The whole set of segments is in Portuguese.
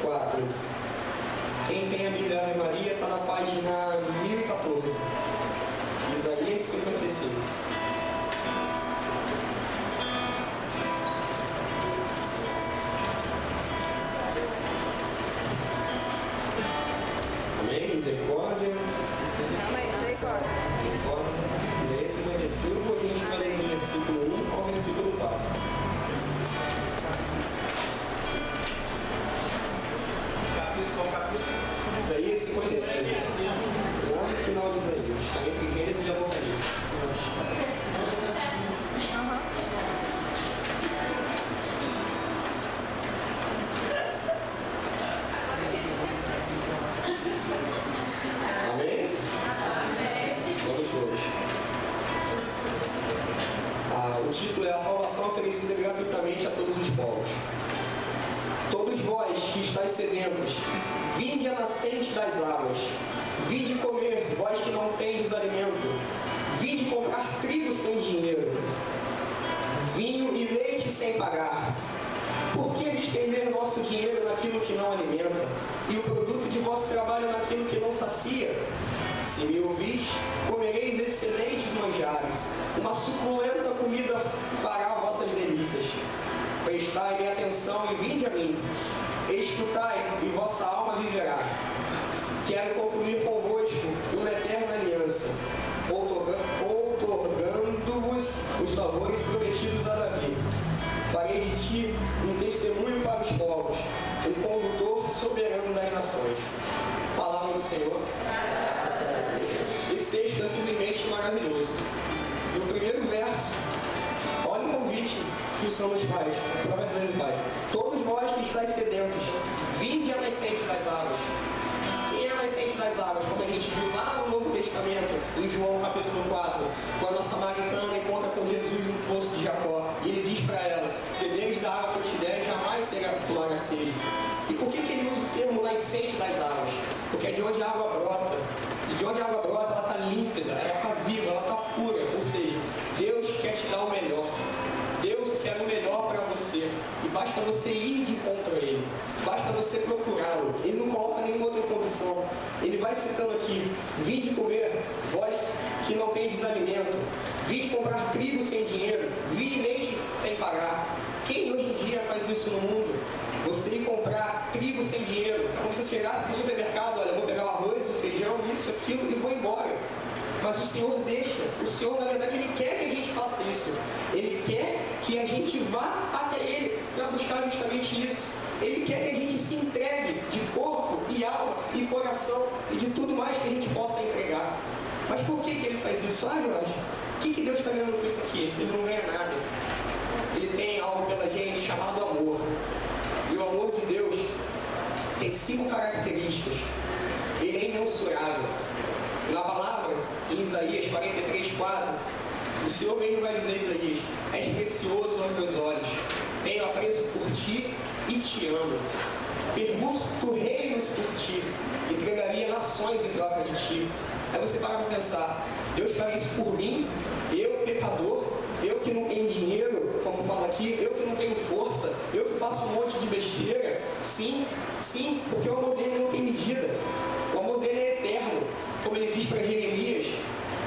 4. Quem tem a Bíblia Ave Maria está na página 1014. Isaías 55. Amém? Misericórdia. Amém, misericórdia. Isaías 55, a gente vai ler do versículo 1 ao versículo 4. Isaías 55. Lá no final de Isaías. Está entre Gênesis e Apocalipse. Amém? Vamos todos. O título é: A salvação oferecida gratuitamente a todos os povos. Todos vós que estáis sedentos, vinde a nascente das águas. Vinde comer, vós que não tendes alimento. Vinde comprar trigo sem dinheiro, vinho e leite sem pagar. Por que despender nosso dinheiro naquilo que não alimenta, e o produto de vosso trabalho naquilo que não sacia? Se me ouvis, comereis excelentes manjares. Uma suculenta comida fará vossas delícias. Prestai-me atenção e vinde a mim. Escutai, e vossa alma viverá. Quero concluir convosco uma eterna aliança, outorgando-vos os favores prometidos a Davi. Farei de ti um testemunho para os povos, um condutor soberano das nações. Palavra do Senhor. Esse texto é simplesmente maravilhoso. No primeiro verso, olha o convite que o Senhor nos faz. O profeta dizendo: Pai, todos vós que estáis sedentos, vinde à nascente das águas. E a nascente das águas, como a gente viu lá no Novo Testamento, em João capítulo 4, quando a samaritana encontra com Jesus no poço de Jacó, e ele diz para ela: se beberes da água que eu te der, jamais será tua sede. E por que ele usa o termo nascente das águas? Porque é de onde a água brota. E de onde a água brota, ela está límpida, ela está viva, ela está pura. Ou seja, Deus quer te dar o melhor. Deus quer o melhor para você. E basta você ir de encontro a Ele. Basta você procurá-lo. Ele não coloca nenhuma outra condição. Ele vai citando aqui: vinde comer, vós que não tendes alimento. Vinde comprar trigo sem dinheiro. Vinde leite sem pagar. Quem hoje em dia faz isso no mundo? Você ir comprar trigo sem dinheiro. É como se você chegasse no supermercado: olha, vou pegar o arroz, o feijão, isso, aquilo e vou embora. Mas o Senhor deixa. O Senhor, na verdade, Ele quer que a gente faça isso. Ele quer que a gente vá até Ele para buscar justamente isso. Ele quer que a gente se entregue de corpo e alma e coração e de tudo mais que a gente possa entregar. Mas por que Ele faz isso? Jorge, o que Deus está ganhando com isso aqui? Ele não ganha nada. Ele tem algo pela gente chamado amor. E o amor de Deus tem 5 características. Ele é imensurável. Na palavra, em Isaías 43:4, o Senhor mesmo vai dizer a Isaías: és precioso aos meus olhos, tenho apreço por ti e te amo. Permuto reinos por ti, entregaria nações em troca de ti. Aí você para para pensar: Deus faz isso por mim, eu pecador, eu que não tenho dinheiro, como fala aqui, eu que não tenho força, eu que faço um monte de besteira. Sim, porque o amor dele não tem medida. O amor dele é eterno. Como ele diz para Jeremias,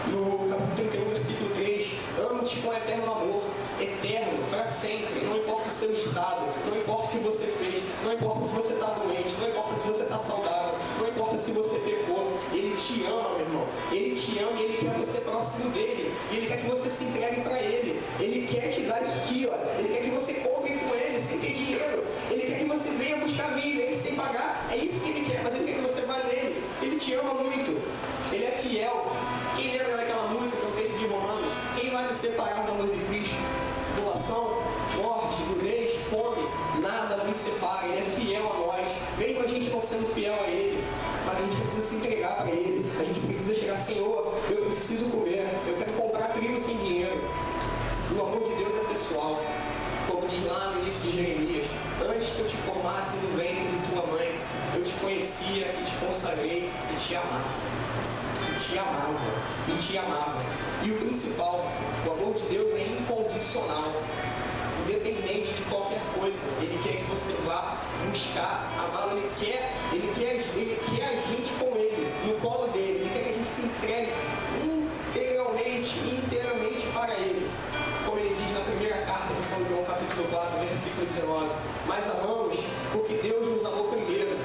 no capítulo 31, versículo 3, amo-te com eterno amor, eterno, para sempre. Não importa o seu estado, não importa o que você fez, não importa se você está doente, não importa se você está saudável, não importa se você pecou. Ele te ama, meu irmão. Ele te ama e Ele quer você próximo dele. E Ele quer que você se entregue para Ele. Ele quer te dar isso aqui, ó. Ele quer que você compre com Ele sem ter dinheiro. Ele quer que você venha buscar Ele sem pagar. É isso que Ele quer, mas Ele quer que você vá nele. Ele te ama muito. Ele é fiel. Quem lembra daquela música, o texto de Romanos? Quem vai nos separar do amor de Cristo? Tribulação, morte, nudez, fome, nada nos separa. Ele é fiel a nós. Mesmo a gente não sendo fiel a Ele, mas a gente precisa se entregar para Ele. A gente precisa chegar: Senhor, eu preciso comer, eu quero comprar trigo sem dinheiro. O amor de Deus é pessoal. Como diz lá no início de Jeremias: antes que eu te formasse no ventre de tua mãe, eu te conhecia e te consagrei e te amava. E te amava. E o principal: o amor de Deus é incondicional, independente independente de qualquer coisa. Ele quer que você vá buscar amá-lo. Ele quer a gente com ele, no colo dele. Ele quer que a gente se entregue inteiramente para ele. Como ele diz na primeira carta de São João, capítulo 4, versículo 19. Mas amamos porque Deus nos amou primeiro.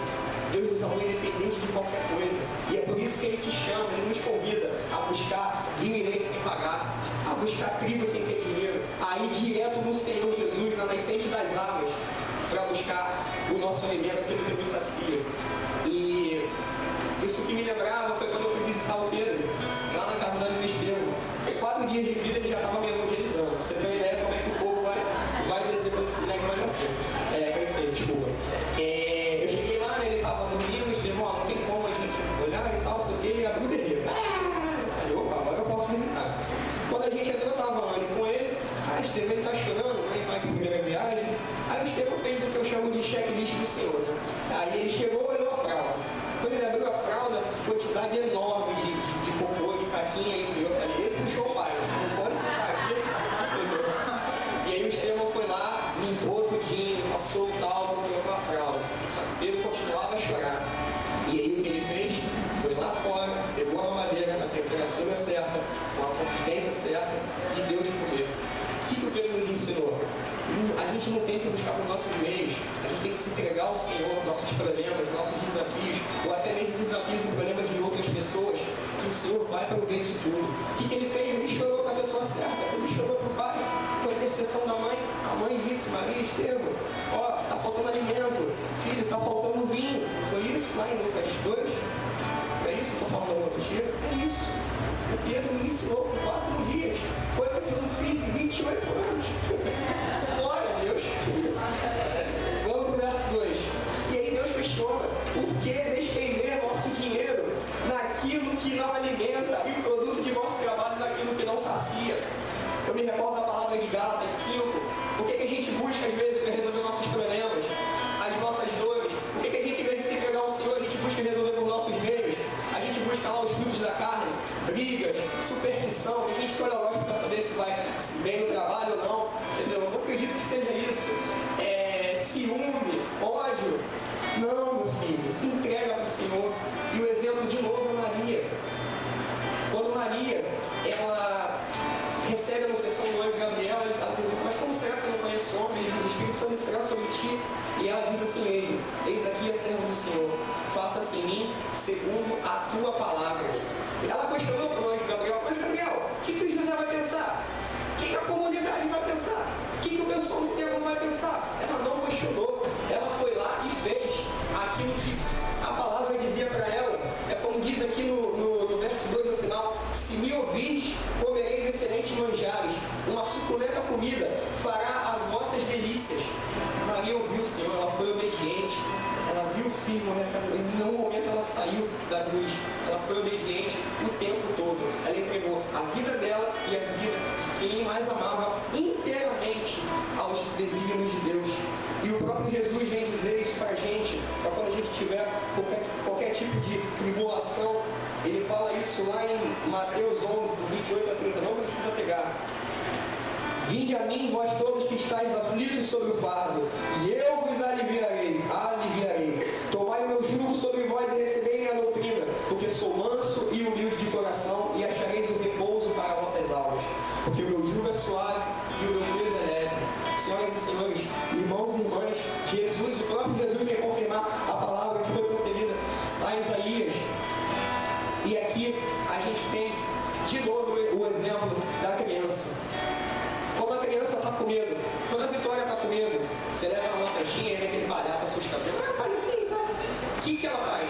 Deus nos amou independente de qualquer coisa. E é por isso que Ele te chama, Ele nos convida a buscar vinho e leite sem pagar, a buscar trigo sem ter dinheiro, a ir direto no Senhor Jesus, na nascente das águas, para buscar o nosso alimento, aquilo que nos sacia. E isso que me lembrava foi quando eu fui visitar o Pedro, lá na casa da Estevam. Em 4 dias de vida ele já estava me evangelizando. Pra você ter uma ideia como é que o povo vai descer quando esse moleque vai nascer. Crescer, desculpa. Eu cheguei lá, né, ele estava dormindo, Estevam, não tem como a gente olhar e tal, sei o que, ele abriu o berreiro. Eu falei, opa, agora eu posso visitar. Quando a gente entrou, eu estava andando com ele, Estevam, ele está chorando, né, vai de primeira viagem. Aí o Estevam fez o que eu chamo de checklist do Senhor, né? Aí ele chegou, olhou a fralda. Quando ele abriu a fralda, quantidade enorme de cocô, de caquinha, enfim, eu falei, esse puxou o pai, não pode botar aqui. E aí o Estevão foi lá, limpou tudinho, passou o tal, colocou a fralda. Só que Pedro continuava a chorar. E aí o que ele fez? Foi lá fora, pegou a mamadeira na temperatura certa, com a consistência certa, e deu de comer. O que o Pedro nos ensinou? A gente não tem que buscar os nossos meios, a gente tem que se entregar ao Senhor, nossos problemas, nossos desafios, ou até mesmo desafios e problemas de outras pessoas, que o Senhor vai prover isso tudo. O que ele fez? Ele chorou com a pessoa certa, ele chorou para o pai, com a intercessão da mãe. A mãe disse, Maria, Estevão, ó, está faltando alimento, filho, está faltando vinho. Foi isso lá em Lucas 2? É isso que eu estou falando para você? É isso. O Pedro me ensinou por 4 dias, coisa que eu não fiz em 28 anos. Glória a Deus. Vamos para o verso 2. E aí Deus questiona, por que despender nosso dinheiro naquilo que não alimenta e o produto de nosso trabalho naquilo que não sacia? Eu me recordo da palavra de Gálatas 5. O que a gente busca às vezes para resolver nossos problemas, as nossas dores? O que a gente, em vez de se entregar ao Senhor, a gente busca resolver por nossos meios? A gente busca lá os frutos da carne, brigas, superstição, a gente põe a lógica para saber se vai bem no trabalho ou não, entendeu? Eu não acredito que seja isso. Ciúme, ódio. Não, meu filho, entrega para o Senhor. E o exemplo de novo é Maria. Quando Maria, ela recebe a anunciação do anjo Gabriel, ela pergunta, mas como será que eu não conheço homem? Ele diz, o Espírito Santo descerá sobre ti. E ela diz assim, eis aqui a serva do Senhor, faça-se em mim segundo a tua palavra. Ela questionou para o anjo Gabriel, mas Gabriel, o que José vai pensar? O que a comunidade vai pensar? O que o pessoal do templo vai pensar? Ela não questionou, ela foi lá e fez aquilo que a palavra dizia para ela. É como diz aqui no verso 2 no final, se me ouvis, comereis excelentes manjares, uma suculenta comida fará as vossas delícias. Maria ouviu o Senhor, ela foi obediente, ela viu o filho morrer, em nenhum momento ela saiu da cruz, ela foi obediente o tempo todo, ela entregou a vida dela e a vida de quem mais amava inteiramente aos desígnios de Deus. E o próprio Jesus vem dizer isso para a gente, para quando a gente tiver qualquer tipo de tribulação. Ele fala isso lá em Mateus 11, do 28 a 30, não precisa pegar. Vinde a mim, vós todos que estáis aflitos sobre o fardo, e eu vos aliviarei. Tomai o meu jugo sobre vós e recebei minha doutrina, porque sou manso e humilde de coração, e achareis o repouso para vossas almas. Porque o meu jugo é suave e o meu peso é leve. Senhoras e senhores, irmãos e irmãs, Jesus, o próprio Jesus vem confirmar a palavra que foi proferida lá em Isaías. E aqui a gente tem de novo o exemplo da criança. Quando a criança está com medo, quando a Vitória está com medo, você leva ela numa festinha e vem aquele palhaço assustador. Faz assim, tá? O que ela faz?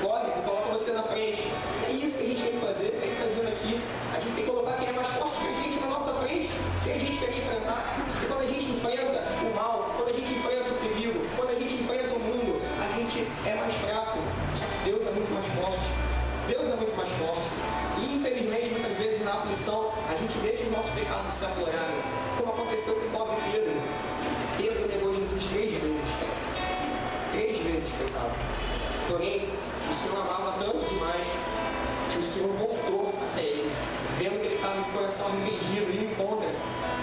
Corre, coloca você na frente. É isso que a gente tem que fazer, é isso que está dizendo aqui. A gente tem que colocar quem é mais forte que a gente na nossa frente, se a gente quer enfrentar. E quando a gente enfrenta o mal, quando a gente enfrenta o perigo, quando a gente enfrenta o mundo, a gente é mais fraco. Só que Deus é muito mais forte. Deus é muito mais forte. E infelizmente, muitas vezes na aflição, a gente deixa os nossos pecados se aflorarem, como aconteceu com o pobre Pedro. Pedro negou Jesus 3 vezes. 3 vezes pecado. Porém, o Senhor amava tanto demais que o Senhor voltou até ele, vendo que ele estava de coração arrependido, e o encontra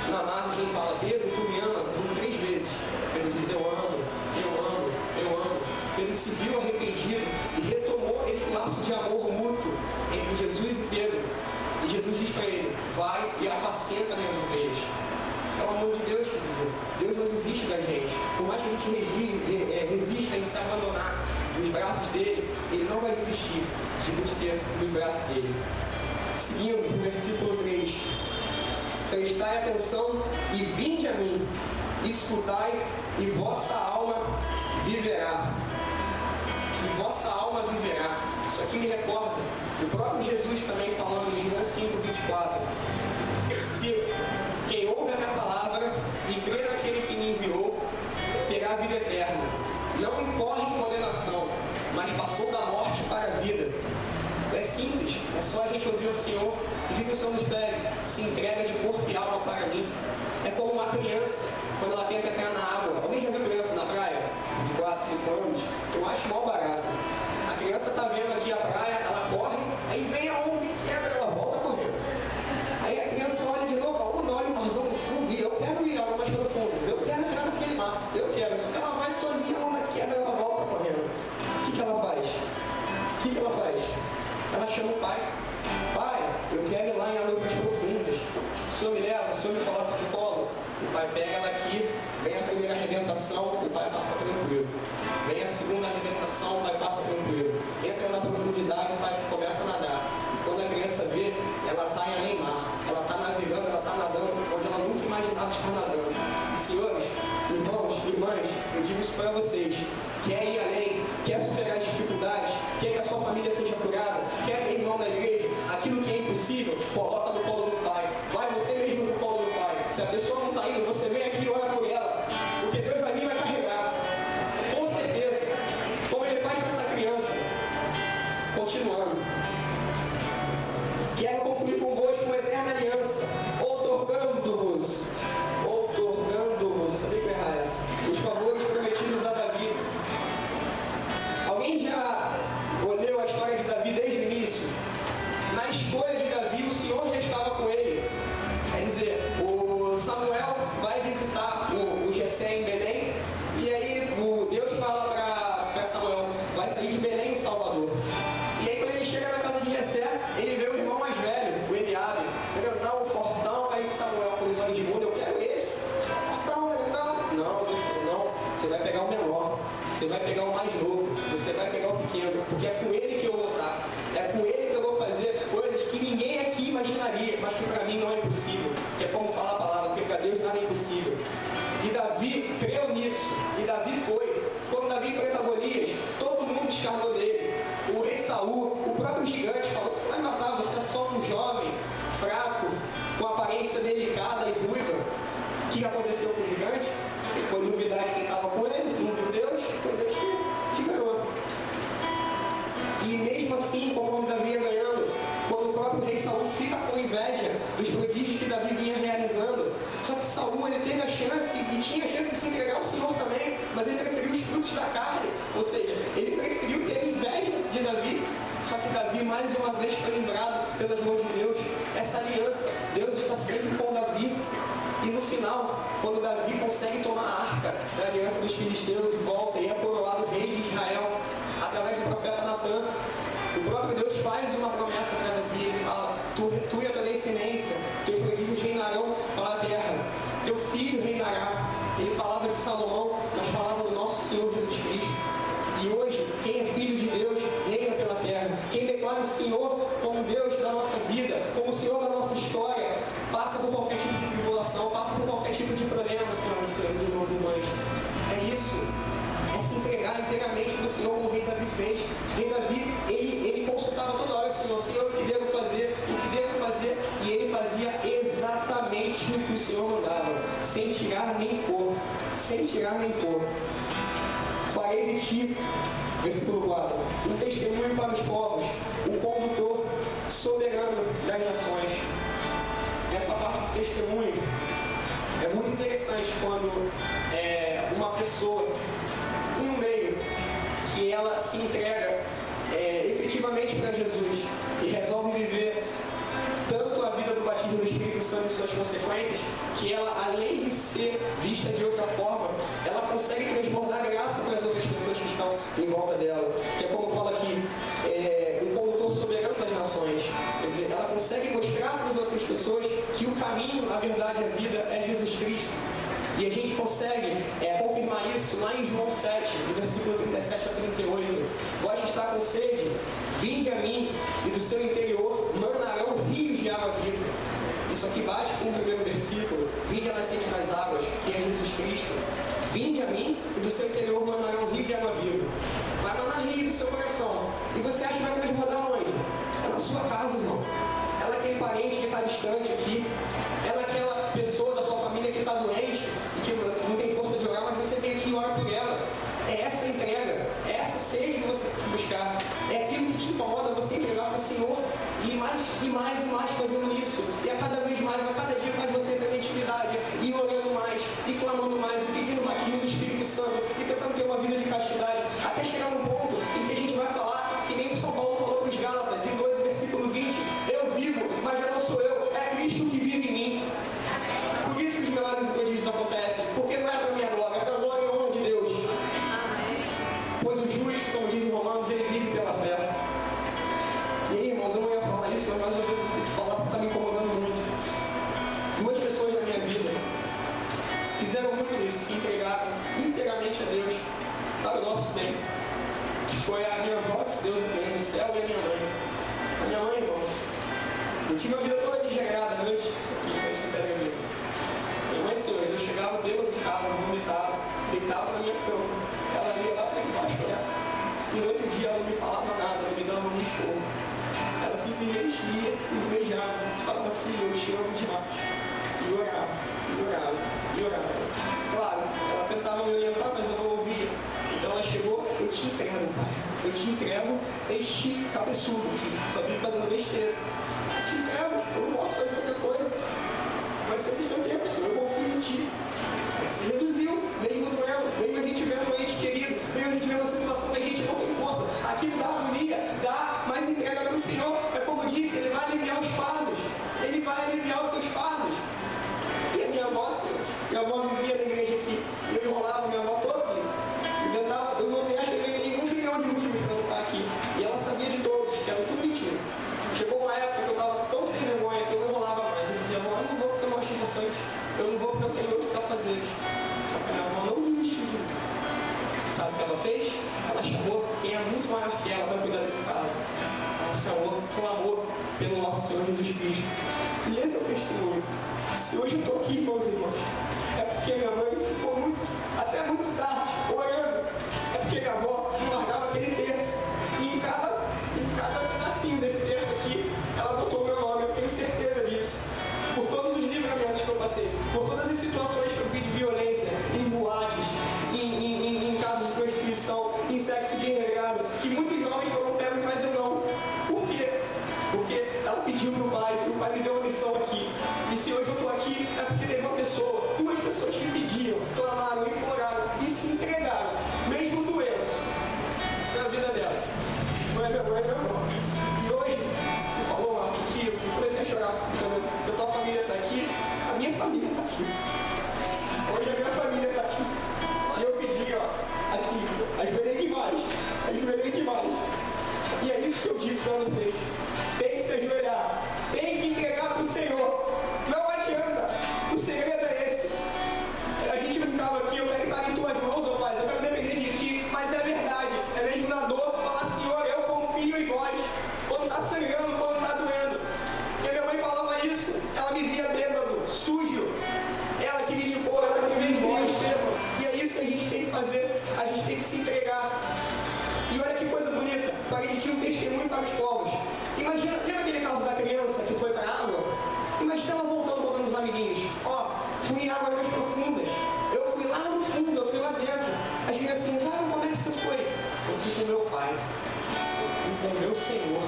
na margem e fala: Pedro, tu me ama? Por 3 vezes. Pedro diz: eu amo, eu amo, eu amo. Pedro se viu arrependido e retomou esse laço de amor mútuo entre Jesus e Pedro. E Jesus diz para ele: vai e apacenta minhas ovelhas. Pelo amor de Deus, quer dizer, Deus não desiste da gente. Por mais que a gente resista em se abandonar nos braços dele, ele não vai desistir de nos ter nos braços dele. Seguindo, no versículo 3: prestai atenção e vinde a mim, escutai, e vossa alma viverá. E vossa alma viverá. Isso aqui me recorda o próprio Jesus também falando em João 5:24. Se quem ouve a minha palavra e crê naquele que me enviou, terá a vida eterna. Não incorre em condenação, mas passou da morte para a vida. É simples, é só a gente ouvir o Senhor e que o Senhor nos pede, se entrega de corpo e alma para mim. É como uma criança, quando ela tenta entrar na água. Alguém já viu criança na praia? De 4, 5 anos? Eu acho mal barato. A criança está vendo aqui a praia, ela corre, aí vem a onda e quebra, ela volta correndo. Aí a criança olha de novo, a onda olha o marzão no fundo, e eu quero ir águas mais profundas, eu quero entrar naquele mar, eu quero. Só que ela vai sozinha, a onda quebra, ela volta correndo. O que ela faz? Ela chama o pai: pai, eu quero ir lá em águas mais profundas. O senhor me leva, o senhor me coloca de colo. O pai pega ela aqui, vem a primeira arrebentação, o pai passa tranquilo. Vem a segunda arrebentação, o pai passa tranquilo. Entra na profundidade, o pai começa a nadar. E quando a criança vê, ela está em além mar. Ela está navegando, ela está nadando, onde ela nunca imaginava estar nadando. E senhores, irmãos, irmãs, eu digo isso para vocês: quer ir além, quer superar dificuldades, quer que a sua família seja curada, quer ter irmão na igreja, aquilo que é impossível, coloca no colo do pai. Vai você mesmo no colo do pai. Se a pessoa não está indo, você vem aqui e ora por ela, porque Deus vai vir e vai carregar. Com certeza, como ele faz com essa criança. Continuando: quero concluir convosco uma eterna aliança, outorgando-vos, eu sabia que eu ia errar essa, os favores prometidos a Davi. Alguém já olhou a história de Davi desde o início? Na escolha de Davi, o Senhor já estava com ele. Quer dizer, o Samuel vai visitar o Jessé em Belém, e aí Deus fala para Samuel: vai sair de Belém, o Salvador. E aí quando ele chega na casa de Jessé, ele vê o irmão mais velho, o Eliabe, grandão, fortão. Aí Samuel, com os olhos de mundo: eu quero esse, fortão, grandão. Não, Deus falou: não, você vai pegar o menor, você vai pegar o mais novo, você vai pegar o pequeno, porque é com ele que eu vou estar, é com ele que eu vou fazer coisas que ninguém aqui imaginaria, mas que para mim não é impossível, que é como falar a palavra, porque para Deus nada é impossível. E Davi creu nisso, e Davi foi. Quando Davi enfrenta Golias, todo mundo descarnou dele. O rei Saul, o próprio gigante, falou: tu vai matar, você é só um jovem, fraco, com aparência delicada e ruiva. O que aconteceu com o gigante? Foi novidade quem estava com ele, não viu Deus, foi Deus que ganhou. E mesmo assim, conforme Davi ia ganhando, quando o próprio rei Saul fica com inveja dos prodígios que Davi vinha realizando, só que Saul, ele teve a chance, e tinha a chance de se entregar ao Senhor também, mas ele preferiu os frutos da carne, ou seja, ele preferiu ter inveja de Davi. Só que Davi mais uma vez foi lembrado pelas mãos de Deus, essa aliança, Deus está sempre com Davi. E no final, quando Davi consegue tomar a arca da aliança dos filisteus e volta e é coroado rei de Israel, através do profeta Natã, o próprio Deus faz uma promessa para Davi. Ele fala: tu e a tua descendência, teus prodígios reinarão para a terra, teu filho reinará. Ele falava de Salomão, mas falava do nosso Senhor Jesus Cristo. E hoje, quem é filho de Deus reina pela terra. Quem declara o Senhor como Deus da nossa vida, como o Senhor da nossa história, passa por qualquer tipo de tribulação, passa por qualquer tipo de problema, senhoras e senhores, irmãos e irmãs. É isso. É se entregar inteiramente para o Senhor, como o rei Davi fez. O rei Davi, ele consultava toda hora o Senhor: Senhor, o que devo fazer? O que devo fazer? E ele fazia exatamente o que o Senhor mandava, sem tirar nem pôr. Sem tirar nem pôr. Farei de ti, versículo 4, um testemunho para os povos, um condutor soberano das nações. Essa parte do testemunho é muito interessante quando uma pessoa em um meio que ela se entrega efetivamente definitivamente para Jesus e resolve viver tanto a vida do batismo do Espírito Santo e suas consequências, que ela, além de ser vista de outra forma, ela consegue transbordar graça para as outras pessoas que estão em volta dela. Que é como fala aqui, um condutor soberano das nações. Quer dizer, ela consegue mostrar para as outras pessoas que o caminho, a verdade e a vida é Jesus Cristo. E a gente consegue confirmar isso lá em João 7, no versículo 37 a 38. Vós que está com sede, vinde a mim, e do seu interior manarão rios de água viva. Isso aqui bate com o primeiro versículo. Vinde a nascente das águas, que é Jesus Cristo. Vinde a mim, e do seu interior manarão rios de água viva. Vai manar rio do seu coração. E você acha que vai transbordar onde? É na sua casa, irmão. Ela é aquele parente que está distante aqui. Ela é aquela pessoa da sua família que está doente e que não tem força de orar, mas você vem aqui e ora por ela. É essa entrega, é essa sede que você tem que buscar. É aquilo que te incomoda você entregar para o Senhor e mais fazendo isso. E a cada vez mais, a cada dia mais você entra na intimidade e orando mais, e clamando mais, e pedindo o batismo do Espírito Santo, e tentando ter uma vida de castidade, até chegar num ponto em que a gente vai falar, que nem o São Paulo falou para os Gálatas, em 12, versículo 20, eu vivo, mas já não sou eu, é Cristo que vive em mim. Por isso que os milagres e prodígios acontecem, porque não é para a minha glória, é para a glória e honra de Deus. Pois o justo, como dizem Romanos, ele vive pela fé. E aí, irmãos, eu não ia falar isso, mas mais uma vez eu tenho que falar porque está me incomodando muito. Duas pessoas da minha vida fizeram muito isso, se entregaram inteiramente a Deus para o nosso bem. Que foi a minha avó, que Deus tem no céu, e a minha mãe. A minha mãe, irmãos, eu tive a vida toda desregrada antes disso aqui, antes do peregrino. Minha mãe, senhores, eu chegava bêbado de casa, vomitava, deitava na minha cama, ela ia lá para debaixo olhar. E no outro dia ela não me falava nada, não me dava um esporro. Ela simplesmente ia e me beijava, falava, filho, eu te amo demais. E orava, e orava, e orava. Claro, ela tentava me orientar, mas eu não ouvia. Então ela chegou, eu te entrego, pai. Eu te entrego este cabeçudo aqui, só vive fazendo besteira. Eu te entrego, eu não posso fazer outra coisa. Vai ser no seu tempo, senão eu confio em ti. Se reduziu, mesmo doendo, mesmo a gente vendo um ente querido, mesmo a gente vendo uma situação que a gente não tem força. Aquilo dá agonia, dá, mas entrega para o Senhor. É como disse, Ele vai aliviar os fardos. Ele vai aliviar os seus fardos. E a minha avó, Senhor, minha avó vivia na igreja aqui. Eu enrolava minha avó todo dia. Inventava, eu não acho que eu inventei 1 milhão de motivos para não estar aqui. E ela sabia de todos, que era tudo mentira. Chegou uma época que eu estava tão sem vergonha que eu não enrolava mais. Eu dizia, avó, eu não vou porque eu não acho importante. Eu não vou porque eu tenho outros afazeres. Só que a minha avó não desistiu de mim. Sabe o que ela fez? Ela chamou quem é muito maior que ela para cuidar desse caso. Ela chamou, clamou pelo nosso Senhor Jesus Cristo. E esse é o testemunho. Se hoje eu estou aqui, meus irmãos, é porque minha mãe ficou até muito tarde orando. É porque minha avó não largava aquele terço. E em cada pedacinho desse terço aqui, ela botou o meu nome. Eu tenho certeza disso. Por todos os livramentos que eu passei, por todas as situações que eu vi de violência, em boates, em casos de prostituição, em sexo desregrado, que muitos jovens foram pegos, mas eu não. Por quê? Porque ela pediu para o pai me deu uma missão aqui. E se hoje eu estou aqui, é porque teve uma pessoa, 2 pessoas que pediram, clamaram, imploraram e se entregaram, mesmo doendo, para a vida dela. Foi a minha mãe e meu irmão. E hoje, você falou, Marco, que eu comecei a chorar, porque a tua família está aqui, a minha família está aqui. Hoje a minha família está aqui. E eu pedi, aqui, ajoelhei demais. E é isso que eu digo para vocês. Tem que se ajoelhar, tem que entregar para o Senhor. Não adianta. O segredo é esse. A gente brincava aqui, eu quero estar em tuas mãos, ó Pai, eu quero depender de ti, mas é verdade. É mesmo na dor falar, Senhor, eu confio em vós. Quando está sangrando, quando está doendo. E a minha mãe falava isso, ela me via bêbado, sujo. Ela que me limpou, ela que me limpou. E é isso que a gente tem que fazer, a gente tem que se entregar. E olha que coisa bonita, para que tinha um testemunho para os povos. Imagina, lembra aquele caso da criança que foi para a água? Imagina ela voltando os amiguinhos. Fui em águas mais profundas. Eu fui lá no fundo, eu fui lá dentro. As criancinhas, como é que você foi? Eu fui com meu pai. Eu fui com o meu Senhor.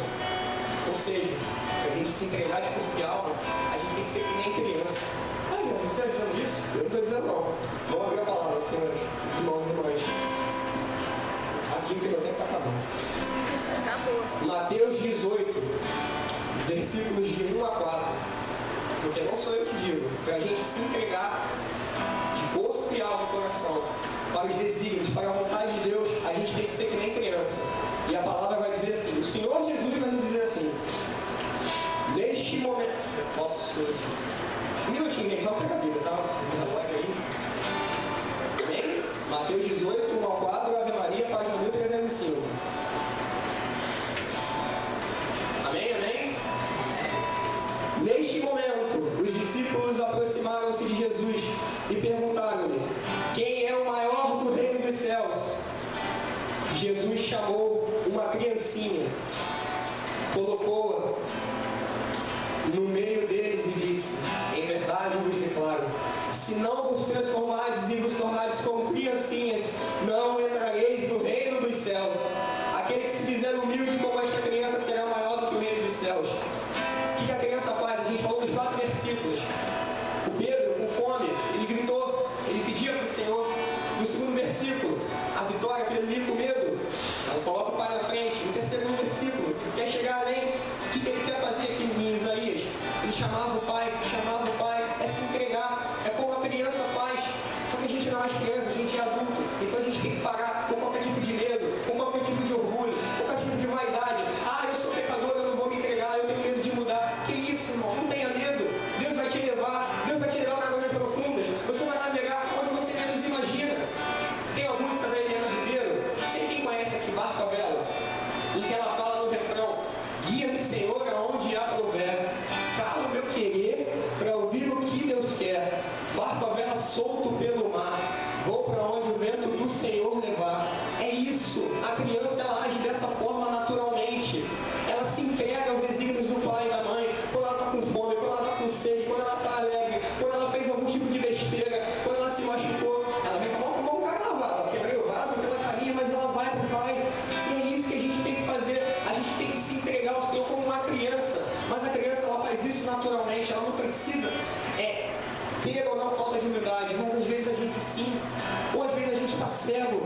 Ou seja, para a gente se entregar de corpo e alma, a gente tem que ser que nem criança. Você está dizendo isso? Eu não estou dizendo não. Vamos abrir a palavra, senhores, irmãos e irmãs. Aqui que meu tempo está acabando. Acabou. Mateus 18, versículos de 1 a 4. Porque não sou eu que digo, para a gente se entregar de corpo e alma e coração para os desígnios, para a vontade de Deus, a gente tem que ser que nem criança. E a palavra vai dizer assim, o Senhor Jesus vai nos dizer assim, neste momento, eu posso... Um minutinho, gente, só pegar a Bíblia, tá? Aí. Amém? Mateus 18, 1 a 4, Ave Maria, página 1305. Amém, amém? Neste momento, os discípulos aproximaram-se de Jesus e perguntaram-lhe, quem é o maior do reino dos céus? Jesus chamou uma criancinha, colocou-a no meio deles e disse, em verdade vos declaro, se não vos transformardes e vos tornardes como criancinhas, não entrareis no reino dos céus. Aquele que se fizer humilde como esta criança será maior do que o reino dos céus. O que a criança faz? A gente falou dos 4 versículos. O Pedro, com fome, ele gritou, ele pedia para o Senhor. No segundo versículo, a Vitória, filha ali com medo, ela coloca o pai na frente. No terceiro versículo, ele quer chegar além. O que ele quer fazer aqui em Isaías? Ele chamava o pai, é se entregar, é como a criança faz. Só que a gente não é mais criança, a gente é adulto. Então a gente tem que parar com qualquer tipo de medo, com qualquer tipo de orgulho, com qualquer tipo de vaidade. Ah, eu sou pecador, eu não vou me entregar, eu tenho medo de mudar. Que isso, irmão? Não tenha medo. Deus vai te levar para águas profundas. Você vai navegar onde você menos imagina. Tem uma música da Eliana Ribeiro, sei quem conhece aqui, Barco à Vela, em que ela fala no refrão, guia-me, Senhor, aonde há provérbio. Cala o meu querer para ouvir o que Deus quer. Barco à vela solto pelo mar, vou para onde o vento do Senhor levar. É isso, a criança ela age dessa forma naturalmente. Ela se entrega aos desígnios do pai e da mãe, quando ela está com fome, quando ela está com sede, quando ela está alegre, quando ela fez algum tipo de besteira, quando ela se machucou, ela vem como um cara lavado, ela quebrei o vaso pela carinha, mas ela vai para o pai. E é isso que a gente tem que fazer, a gente tem que se entregar ao Senhor como uma criança, mas a criança ela faz isso naturalmente, ela não precisa ter ou não falta de humildade, mas às vezes a gente sim, ou às vezes a gente está cego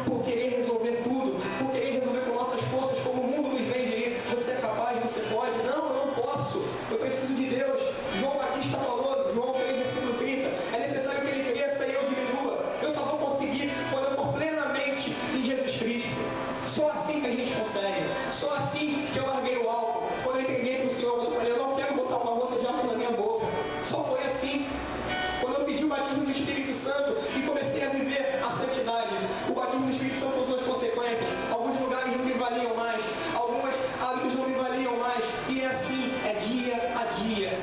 por querer resolver tudo, por querer resolver com nossas forças, como o mundo nos vende aí, você é capaz, você pode, não, eu não posso, eu preciso de Deus. João Batista falou, João 3, versículo 30, é necessário que ele cresça e eu diminua, eu só vou conseguir quando eu for plenamente em Jesus Cristo. Só assim que a gente consegue, só assim que eu larguei o álcool, quando eu entreguei para o Senhor, quando eu falei, eu não quero botar uma gota de álcool na minha boca, só foi assim. Quando eu pedi o batismo do Espírito Santo e comecei a viver a santidade, o batismo do Espírito Santo tem 2 consequências. Alguns lugares não me valiam mais, alguns hábitos não me valiam mais, e é assim, é dia a dia,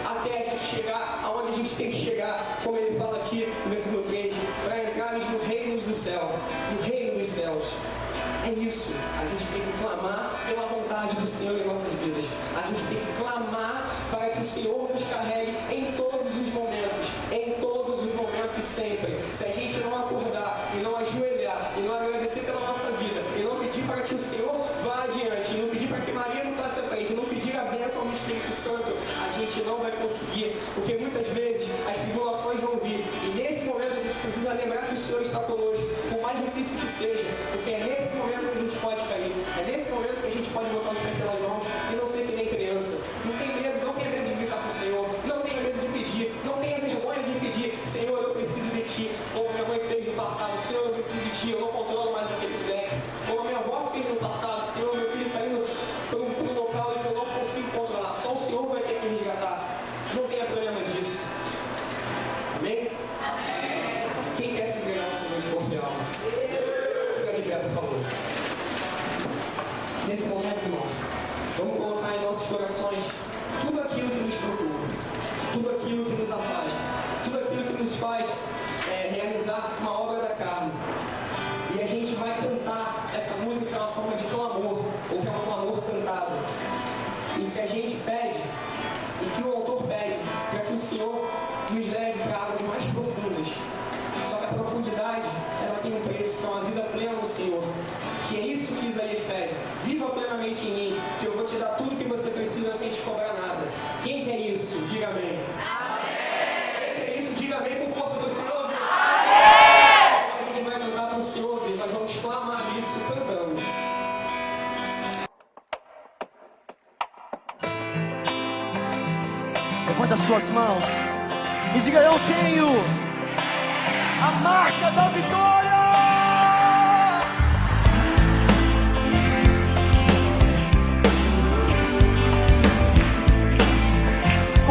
até a gente chegar aonde a gente tem que chegar, como ele fala aqui no versículo 3, para entrarmos no reino do céu, no reino dos céus. É isso, a gente tem que clamar pela vontade do Senhor em nossas vidas. A gente tem que clamar para que o Senhor nos carregue em todos os momentos e sempre. Se a gente não acordar e não ajoelhar e não agradecer pela nossa vida e não pedir para que o Senhor vá adiante, e não pedir para que Maria não passe à frente, e não pedir a bênção do Espírito Santo, a gente não vai conseguir, porque muitas vezes as tribulações vão vir, e nesse momento a gente precisa lembrar que o Senhor está conosco, por mais difícil que seja, porque é nesse momento que a gente pode cair, é nesse momento que a gente pode botar os pés pelas mãos e não ser que nem criança. Não tenha medo de gritar para o Senhor, não tenha medo de pedir, não tenha vergonha de pedir, Senhor, eu preciso de Ti, como minha mãe fez no passado, Senhor, eu preciso de Ti, eu não controlo mais aquele moleque, como a minha avó fez no passado, Senhor, meu filho está indo para um local em que eu não consigo controlar, só o Senhor vai ter que resgatar, não tenha problema disso. Amém? Amém. Quem quer se entregar ao Senhor de corpo e alma? Fica de pé, por favor. Nesse momento, irmão, vamos colocar em nossos corações tudo aquilo que nos procura, tudo aquilo que nos afasta, tudo aquilo que nos faz realizar uma obra da carne. E a gente vai cantar essa música, que é uma forma de clamor, ou que é um clamor cantado, em que a gente pede, e que o autor pede, para que o Senhor nos leve para águas mais profundas. Só que a profundidade, ela tem um preço, que é uma vida plena no Senhor. Que é isso que Isaías pede. Viva plenamente em mim, que eu vou te dar tudo que você precisa sem te cobrar nada. Quem quer isso? Diga amém. Amém. Quem quer isso? Diga amém por força do Senhor. Amém. A gente vai cantar para o Senhor. se ouvir, nós vamos clamar isso cantando. Levanta as suas mãos e diga: eu tenho a marca da vitória.